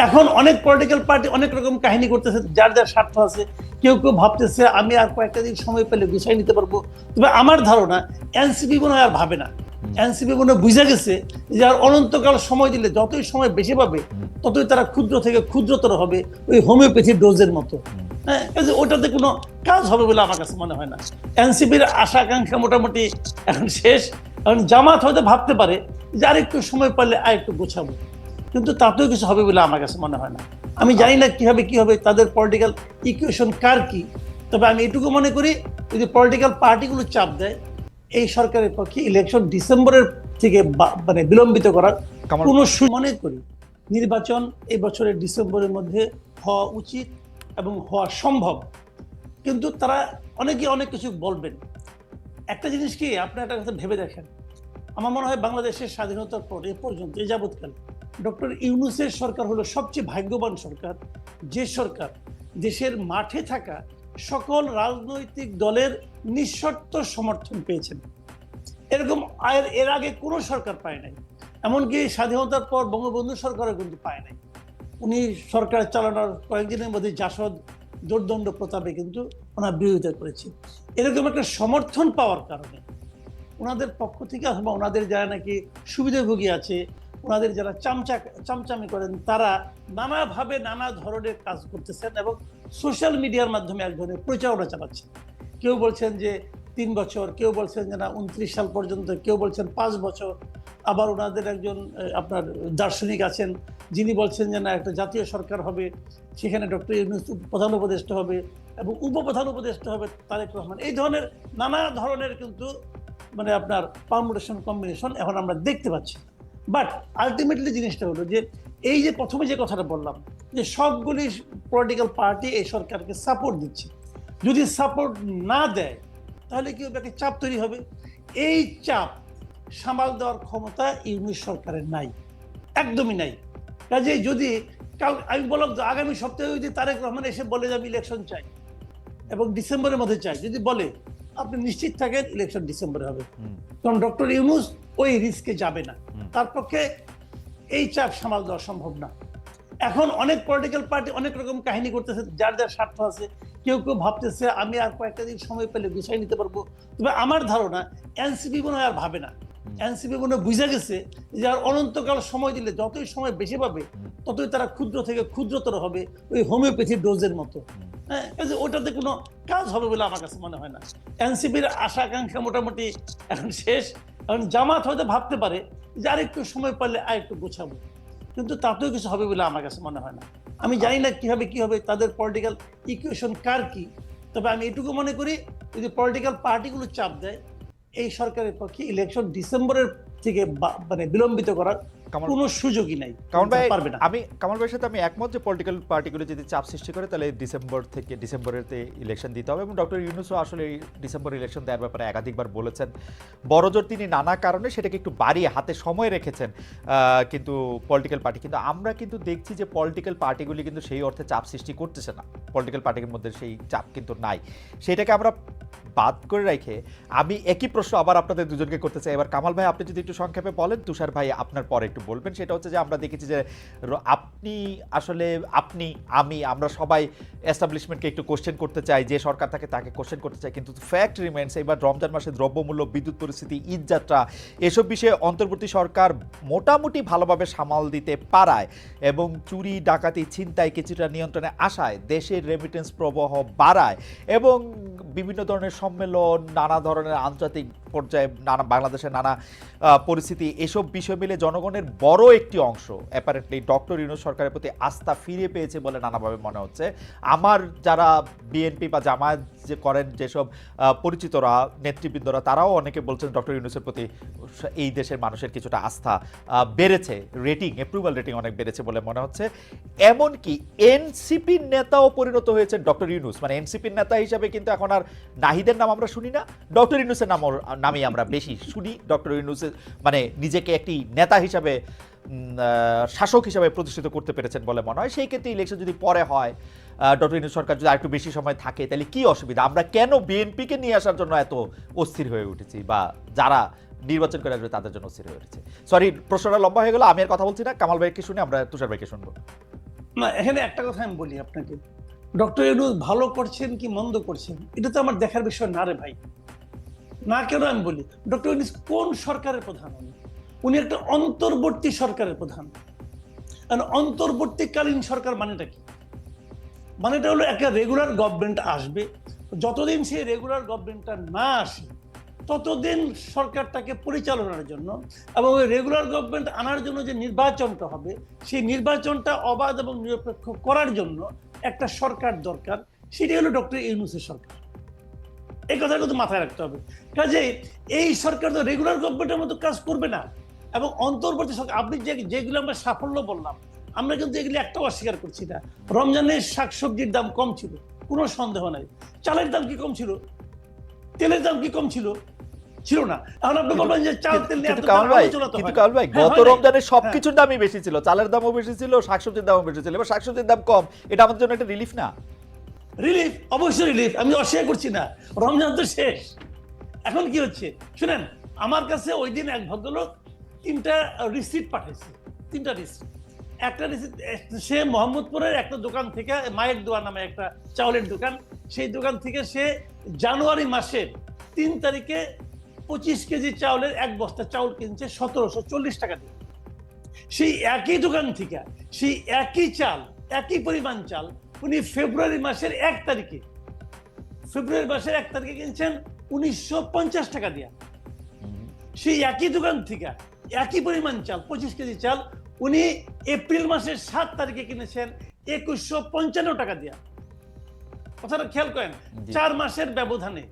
এখন অনেক political party অনেক রকম কাহিনী করতেছে, যার যার স্বার্থ আছে। কেউ কেউ ভাবতেছে আমি আর কয়েকটা দিন সময় পেলে গুছাই নিতে পারবো। তবে আমার ধারণা এনসিপি মনে হয় আর ভাবে না। এনসিপি মনে হয় বুঝে গেছে যে আর অনন্তকাল সময় দিলে যতই সময় বেশি পাবে ততই তারা ক্ষুদ্র থেকে ক্ষুদ্রতর হবে, ওই হোমিওপ্যাথি ডোজের মতো। হ্যাঁ, ওটাতে কোনো কাজ হবে বলে আমার কাছে মনে হয় না। এনসিপির আশা আকাঙ্ক্ষা মোটামুটি এখন শেষ। এখন জামাত হয়তো ভাবতে পারে যে আর একটু সময় পারলে আর একটু গোছাবো, কিন্তু তাতেও কিছু হবে বলে আমার কাছে মনে হয় না। আমি জানি না কি হবে তাদের পলিটিক্যাল ইকুয়েশন কার কি। তবে আমি এটুকু মনে করি, যদি পলিটিক্যাল পার্টিগুলো চাপ দেয় এই সরকারের পক্ষে ইলেকশন ডিসেম্বরের থেকে মানে বিলম্বিত করার কোনো মনে করি নির্বাচন এই বছরের ডিসেম্বরের মধ্যে হওয়া উচিত এবং হওয়া সম্ভব। কিন্তু তারা অনেকে অনেক কিছু বলবেন। একটা জিনিস কি, আপনি একটা কথা ভেবে দেখেন, আমার মনে হয় বাংলাদেশের স্বাধীনতার পর এ পর্যন্ত এই যাবৎকাল ডক্টর ইউনূসের সরকার হলো সবচেয়ে ভাগ্যবান সরকার, যে সরকার দেশের মাঠে থাকা সকল রাজনৈতিক দলের নিঃশর্ত সমর্থন পেয়েছেন। এরকম এর আগে কোনো সরকার পায় নাই। এমনকি স্বাধীনতার পর বঙ্গবন্ধু সরকারও কিন্তু পায় নাই। উনি সরকার চালানোর কয়েকদিনের মধ্যে জাসদ দোর্দণ্ড প্রতাপে কিন্তু ওনার বিরোধিতা করেছে। এরকম একটা সমর্থন পাওয়ার কারণে ওনাদের পক্ষ থেকে অথবা ওনাদের যারা নাকি সুবিধাভোগী আছে, ওনাদের যারা চামচামি করেন, তারা নানাভাবে নানা ধরনের কাজ করতেছেন এবং সোশ্যাল মিডিয়ার মাধ্যমে এক ধরনের প্রচারণা চালাচ্ছেন। কেউ বলছেন যে 3 বছর, কেউ বলছেন যে না 29 সাল পর্যন্ত, কেউ বলছেন 5 বছর। আবার ওনাদের একজন আপনার দার্শনিক আছেন যিনি বলছেন যে না একটা জাতীয় সরকার হবে, সেখানে ডক্টর ইউনূস প্রধান উপদেষ্টা হবে এবং উপপ্রধান উপদেষ্টা হবে তারেক রহমান। এই ধরনের নানা ধরনের কিন্তু মানে আপনার পারমুটেশন কম্বিনেশন এখন আমরা দেখতে পাচ্ছি। বাট আলটিমেটলি জিনিসটা হলো যে এই যে প্রথমে যে কথাটা বললাম যে সবগুলি পলিটিক্যাল পার্টি এই সরকারকে সাপোর্ট দিচ্ছে, যদি সাপোর্ট না দেয় তাহলে কি হবে, চাপ তৈরি হবে। এই চাপ সামাল দেওয়ার ক্ষমতা ইউনূস সরকারের নাই, একদমই নাই। কাজেই যদি আমি বললাম তো আগামী সপ্তাহে যদি তারেক রহমান এসে বলে যে আমি ইলেকশন চাই এবং ডিসেম্বরের মধ্যে চাই, যদি বলে, আপনি নিশ্চিত থাকেন ইলেকশন ডিসেম্বরে হবে। কারণ ডক্টর ইউনূস ওই রিস্কে যাবে না, তার পক্ষে এই চাপ সামাল দেওয়া সম্ভব না। এখন অনেক পলিটিক্যাল পার্টি অনেক রকম কাহিনী করতেছে, যার যার স্বার্থ আছে। কেউ কেউ ভাবতেছে আমি আর কয়েকটা দিন সময় পেলে গুছাই নিতে পারবো। তবে আমার ধারণা এনসিপি মনে হয় আর ভাবে না। এনসিপি মনে হয় বুঝে গেছে যে আর অনন্তকাল সময় দিলে যতই সময় বেশি পাবে ততই তারা ক্ষুদ্র থেকে ক্ষুদ্রতর হবে, ওই হোমিওপ্যাথি ডোজের মতো। হ্যাঁ, ওটাতে কোনো কাজ হবে বলে আমার কাছে মনে হয় না। এনসিপির আশা আকাঙ্ক্ষা মোটামুটি এখন শেষ। এখন জামাত হয়তো ভাবতে পারে যে আর একটু সময় পারলে আর একটু গোছাবো, কিন্তু তাতেও কিছু হবে বলে আমার কাছে মনে হয় না। আমি জানি না কি হবে তাদের পলিটিক্যাল ইকুয়েশন কার কি। তবে আমি এটুকু মনে করি, যদি পলিটিক্যাল পার্টিগুলো চাপ দেয় এই সরকারের পক্ষে ইলেকশন ডিসেম্বরের থেকে মানে বিলম্বিত করার কোনো সুযোগই নাই। কামাল ভাই, আমি কামাল ভাইয়ের সাথে আমি একমত যে পলিটিক্যাল পার্টিগুলো যদি চাপ সৃষ্টি করে তাহলে ডিসেম্বরেতে ইলেকশন দিতে হবে। এবং ডক্টর ইউনূসও আসলে ডিসেম্বর ইলেকশন দেওয়ার ব্যাপারে একাধিকবার বলেছেন। বড়জোর তিনি নানা কারণে সেটাকে একটু বাড়িয়ে হাতে সময় রেখেছেন কিন্তু পলিটিক্যাল পার্টি। কিন্তু আমরা কিন্তু দেখছি যে পলিটিক্যাল পার্টিগুলি কিন্তু সেই অর্থে চাপ সৃষ্টি করতেছে না। পলিটিক্যাল পার্টির মধ্যে সেই চাপ কিন্তু নাই। সেটাকে আমরা বাদ করে রেখে আমি একই প্রশ্ন আবার আপনাদের দুজনকে করতে চাই। এবার কামাল ভাই আপনি যদি একটু সংক্ষেপে বলেন, তুষার ভাই আপনার পরে একটু বলবেন। সেটা হচ্ছে যে আমরা দেখেছি যে আমরা সবাই এস্টাবলিশমেন্টকে একটু কোশ্চেন করতে চাই, যে সরকার থাকে তাকে কোশ্চেন করতে চাই, কিন্তু ফ্যাক্ট রিমেন্স এবার রমজান মাসে দ্রব্যমূল্য, বিদ্যুৎ পরিস্থিতি, ঈদ যাত্রা এসব বিষয়ে অন্তর্বর্তী সরকার মোটামুটি ভালোভাবে সামাল দিতে পারায় এবং চুরি ডাকাতি ছিনতাই কিছুটা নিয়ন্ত্রণে আসায় দেশের রেমিটেন্স প্রবাহ বাড়ায় এবং বিভিন্ন ধরনের সম্মেলন, নানা ধরনের আন্তর্জাতিক পর্যায়ে বাংলাদেশের নানা পরিস্থিতি, এসব বিষয় মিলে জনগণের বড় একটি অংশ অ্যাপারেন্টলি ডক্টর ইউনূস সরকারের প্রতি আস্থা ফিরে পেয়েছে বলে নানাভাবে মনে হচ্ছে। আমার যারা বিএনপি বা জামায়াত যে করেন যেসব পরিচিতরা, নেতৃবৃন্দরা, তারাও অনেকে বলছেন ডক্টর ইউনূসের প্রতি এই দেশের মানুষের কিছুটা আস্থা বেড়েছে, অ্যাপ্রুভাল রেটিং অনেক বেড়েছে বলে মনে হচ্ছে। এমনকি এনসিপির নেতাও পরিণত হয়েছে ডক্টর ইউনূস। মানে এনসিপির নেতা হিসাবে কিন্তু এখন আর নাহিদের নাম আমরা শুনি না, ডক্টর ইউনূসের নামেই আমরা বেশি শুনি। ডক্টর ইউনূসের মানে নিজেকে একটি নেতা হিসাবে, শাসক হিসাবে প্রতিষ্ঠিত করতে পেরেছেন বলে মনে হয়। সেই ক্ষেত্রে ইলেকশন যদি পরে হয়, ডক্টর ইউনূস সরকার যদি আরেকটু বেশি সময় থাকে, তাহলে কি অসুবিধা? আমরা কেন বিএনপিকে নিয়ে আসার জন্য এত অস্থির হয়ে উঠেছি, বা যারা নির্বাচন করে আসবে তাদের জন্য অস্থির হয়ে উঠেছে? সরি, প্রশ্নটা লম্বা হয়ে গেল, আমি আর কথা বলছি না। কামাল ভাইকে শুনে আমরা তুষার ভাইকে শুনবো। না, এখানে একটা কথা আমি বলি আপনাকে, ডক্টর ইউনূস ভালো করছেন কি মন্দ করছেন এটা তো আমার দেখার বিষয় না রে ভাই। না কেন আমি বলি, ডক্টর ইউনূস কোন সরকারের প্রধান? উনি একটা অন্তর্বর্তী সরকারের প্রধান। আর অন্তর্বর্তীকালীন সরকার মানেটা কি? মানেটা হলো একটা রেগুলার গভর্নমেন্ট আসবে, যতদিন সেই রেগুলার গভর্নমেন্টটা না আসে ততদিন সরকারটাকে পরিচালনার জন্য এবং ওই রেগুলার গভর্নমেন্ট আনার জন্য যে নির্বাচনটা হবে সেই নির্বাচনটা অবাধ এবং নিরপেক্ষ করার জন্য একটা সরকার দরকার। সেটাই হলো ডক্টর ইউনূসের সরকার। এই কথা কিন্তু মাথায় রাখতে হবে। কাজেই এই সরকার তো রেগুলার গভর্নমেন্টের মতো কাজ করবে না। এবং অন্তর্বর্তী সরকার, আপনি যেগুলো আমরা সাফল্য বললাম, আমরা কিন্তু এগুলি একটাও অস্বীকার করছি না। রমজানের শাকসবজির দাম কম ছিল, কোনো সন্দেহ নাই। চালের দাম কি কম ছিল? তেলের দাম কি কম ছিল? ছিল না। এখন আপনি বলবেন যে চাল তেল নিয়ে কিন্তু কামাল ভাই গত রমজানে সবকিছুর দামই বেশি ছিল, চালের দামও বেশি ছিল, শাকসবজির দামও বেশি ছিল। এবার শাকসবজির দাম কম, এটা আমাদের জন্য একটা রিলিফ না? রিলিফ, অবশ্যই রিলিফ, আমি অস্বীকার করছি না। রমজান তো শেষ, এখন কি হচ্ছে শুনেন, আমার কাছে ওই দিন এক ভদ্রলোক 3টা রিসিট পাঠাইছে, 3টা রিসিট। একটা রিসিট সে মোহাম্মদপুরের একটা দোকান থেকে, মায়ের দোয়া নামে একটা চাউলের দোকান, সেই দোকান থেকে সে জানুয়ারি মাসের 3 তারিখে 25 কেজি চাউলের এক বস্তা চাউল কিনছে 1740 টাকা দিয়ে। সেই একই দোকান থেকে সেই একই চাল, একই পরিমাণ চাল উনি ফেব্রুয়ারি মাসের 1 তারিখে কিনছেন 1950 টাকা দিয়ে। সেই একই দোকান থেকে একই পরিমাণ চাল, 25 কেজি চাল, উনি এপ্রিল মাসের 7 তারিখে কিনেছেন 2155 টাকা দিয়ে। কথাটা খেয়াল করেন, 4 মাসের ব্যবধানে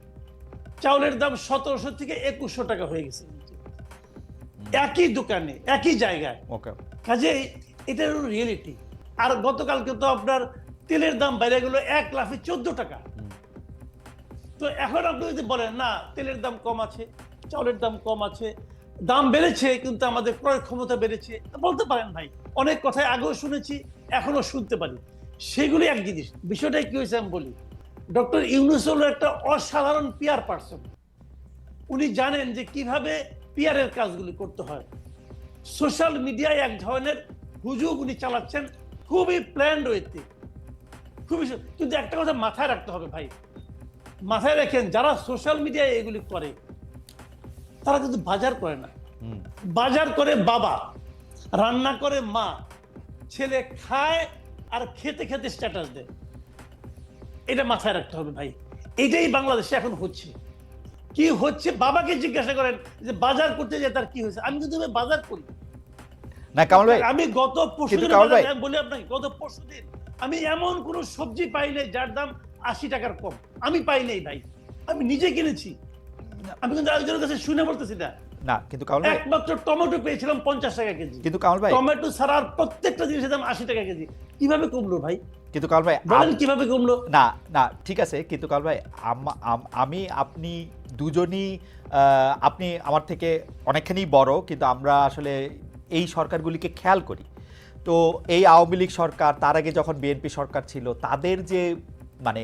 চাউলের দাম 1700 থেকে 2100 টাকা হয়ে গেছে, একই দোকানে একই জায়গায়। কাজেই এটা হলো রিয়েলিটি। আর গতকালকে তো আপনার তেলের দাম বেড়ে গেল 1 লাফে 14 টাকা। তো এখন আপনি যদি বলেন না তেলের দাম কম আছে, চাউলের দাম কম আছে, দাম বেড়েছে কিন্তু আমাদের ক্রয় ক্ষমতা বেড়েছে, বলতে পারেন ভাই। অনেক কথাই আগেও শুনেছি, এখনো শুনতে পারি। সেগুলি এক জিনিস। বিষয়টা কি হয়েছে আমি বলি, ডক্টর ইউনূস হলো একটা অসাধারণ পিআর পার্সন। উনি জানেন যে কিভাবে পিআরের কাজগুলি করতে হয়। সোশ্যাল মিডিয়ায় এক ধরনের হুজুগ উনি চালাচ্ছেন খুবই প্ল্যান্ড ওয়েতে, খুবই। কিন্তু একটা কথা মাথায় রাখতে হবে ভাই, মাথায় রাখেন, যারা সোশ্যাল মিডিয়ায় এগুলি করে তারা কিন্তু বাজার করে না। বাজার করে বাবা, রান্না করে মা, ছেলে খায় আর খেতে খেতে স্ট্যাটাস দেয়। এটা মাথায় রাখতে হবে ভাই। এটাই বাংলাদেশে এখন হচ্ছে। কি হচ্ছে বাবাকে জিজ্ঞাসা করেন যে বাজার করতে যে তার কি হয়েছে। আমি কিন্তু বাজার করি না কামাল ভাই, আমি গত পরশুদিন বলি আপনাকে, গত পরশুদিন আমি এমন কোন সবজি পাই নাই যার দাম 80 টাকার কম। আমি পাই নাই ভাই, আমি নিজে কিনেছি। আমি কিন্তু একজনের কাছে শুনে বলতেছি না। না কিন্তু কামাল ভাই, একমাত্র টমেটো পেয়েছিলাম 50 টাকা কেজি। কিন্তু কামাল ভাই, টমেটো ছাড়া প্রত্যেকটা জিনিসের দাম 80 টাকা কেজি। কিভাবে কমলো ভাই? কিন্তু কামাল ভাই বলেন কিভাবে কমলো? না না ঠিক আছে, কিন্তু কামাল ভাই আমি আপনি দুজনই, আপনি আমার থেকে অনেকখানি বড়, কিন্তু আমরা আসলে এই সরকারগুলিকে খেয়াল করি। তো এই আওয়ামী লীগ সরকার, তার আগে যখন বিএনপি সরকার ছিল, তাদের যে মানে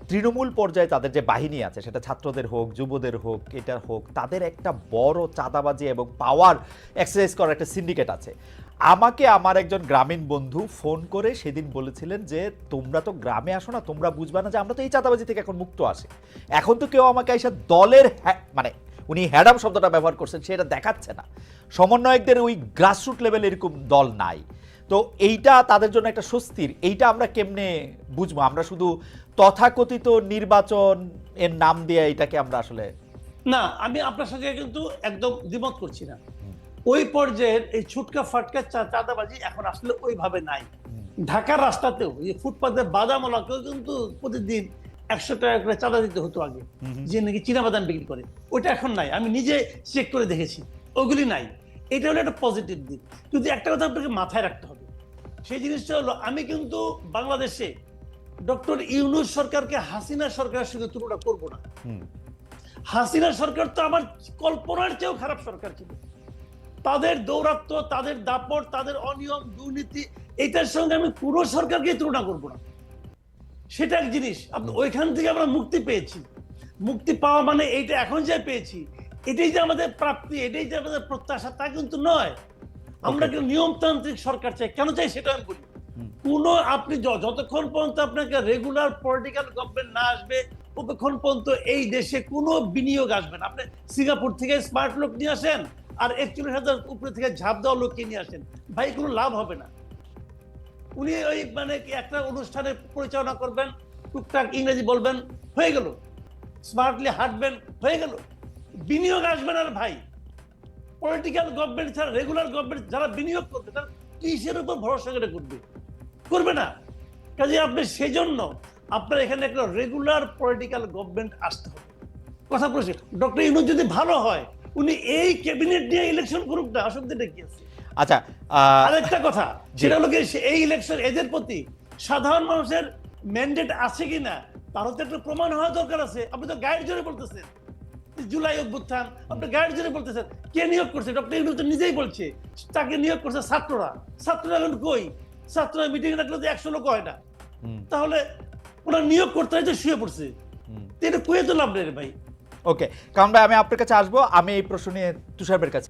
তৃণমূল পর্যায়ে তাদের যে বাহিনী আছে, সেটা ছাত্রদের হোক, যুবদের হোক, এটা হোক, তাদের একটা বড় চাঁদাবাজি এবং পাওয়ার এক্সারসাইজ করার একটা সিন্ডিকেট আছে। আমাকে আমার একজন গ্রামীণ বন্ধু ফোন করে সেদিন বলেছিলেন যে তোমরা তো গ্রামে আসো না, তোমরা বুঝবা না যে আমরা তো এই চাঁদাবাজি থেকে এখন মুক্ত আসি। এখন তো কেউ আমাকে এসে দলের মানে উনি হ্যাডাম শব্দটা ব্যবহার করছেন, সেটা দেখাচ্ছে না। সমন্বয়কদের ওই গ্রাসরুট লেভেল এরকম দল নাই। তো এইটা তাদের জন্য একটা স্বস্তির। এইটা আমরা কেমনে বুঝবো? আমরা শুধু তথাকথিত নির্বাচন এর নাম দিয়ে এটাকে আমরা আসলে, না, আমি আপনার সাথে কিন্তু একদম দ্বিমত করছি না। ওই পর্যায়ের এই ছুটকা ফাটকা চাঁদাবাজি এখন আসলে ওইভাবে নাই। ঢাকার রাস্তাতেও এই ফুটপাতের বাদামওয়ালাকেও কিন্তু প্রতিদিন 100 টাকা করে চাঁদা দিতে হতো আগে, যে নাকি চীনা বাদাম বিক্রি করে। ওইটা এখন নাই, আমি নিজে চেক করে দেখেছি, ওগুলি নাই। এটা হলো একটা পজিটিভ দিক। কিন্তু একটা কথা আপনাকে মাথায় রাখতে হবে, সেই জিনিসটা হলো আমি কিন্তু বাংলাদেশে ডক্টর ইউনূস সরকারকে হাসিনা সরকারের সঙ্গে তুলনা করব না। হাসিনা সরকার তো আমার কল্পনার চেয়েও খারাপ সরকার ছিল। তাদের দৌরাত্ম্য, তাদের দাপট, তাদের অনিয়ম, দুর্নীতি, এটার সঙ্গে আমি পুরো সরকারকে তুলনা করব না। সেটা এক জিনিস। ওইখান থেকে আমরা মুক্তি পেয়েছি। মুক্তি পাওয়া মানে এইটা এখন যে পেয়েছি এটাই যে আমাদের প্রাপ্তি, এটাই যে আমাদের প্রত্যাশা, তা কিন্তু নয়। আমরা কিন্তু নিয়মতান্ত্রিক সরকার চাই। কেন চাই সেটা আমি বলি। কোনো আপনি যতক্ষণ পর্যন্ত আপনাকে রেগুলার পলিটিক্যাল গভর্নমেন্ট না আসবে ততক্ষণ পর্যন্ত এই দেশে কোনো বিনিয়োগ আসবে না। আপনি সিঙ্গাপুর থেকে স্মার্ট লোক নিয়ে আসেন আর 41,000 উপরে থেকে ঝাঁপ দেওয়া লোককে নিয়ে আসেন, ভাই কোনো লাভ হবে না। উনি ওই মানে কি একটা অনুষ্ঠানে পরিচালনা করবেন, টুকটাক ইংরেজি বলবেন, হয়ে গেল। স্মার্টলি হাঁটবেন, হয়ে গেল। বিনিয়োগ আসবে না ভাই। পলিটিক্যাল গভর্নমেন্ট ছাড়া রেগুলার গভর্নমেন্ট যারা বিনিয়োগ করবে তারা কিসের উপর ভরসা করে করবে না। কাজে আপনি সেই জন্য আপনার এখানে একটা রেগুলার পলিটিক্যাল গভর্নমেন্ট আসতে হবে। কথা বলছি, ডক্টর ইউনূস যদি ভালো হয় উনি এই ক্যাবিনেট নিয়ে ইলেকশন করুক না, অসুবিধাটা কি আছে? আচ্ছা, আরেকটা কথা, সেটা হলো এই ইলেকশন এদের প্রতি সাধারণ মানুষের ম্যান্ডেট আছে কিনা তারও তো একটা প্রমাণ হওয়া দরকার আছে। আপনি তো গাইড জোরে বলতেছেন জুলাই অভ্যুত্থান, আপনি গাইড জোরে বলতেছেন। কে নিয়োগ করছে? ডক্টর ইউনূস তো নিজেই বলছে তাকে নিয়োগ করছে ছাত্ররা। ছাত্ররা এখন কই? ছাত্ররা মিটিং রাখলে তো 100 লোক হয় না। তাহলে ওরা নিয়োগ করতে হয় তো শুয়ে পড়ছে, এটা কুয়ে তো লাভ নেই ভাই। ওকে, কারণ ভাই আমি আপনার কাছে আসবো, আমি এই প্রশ্ন নিয়ে তুষার ভাইয়ের কাছে।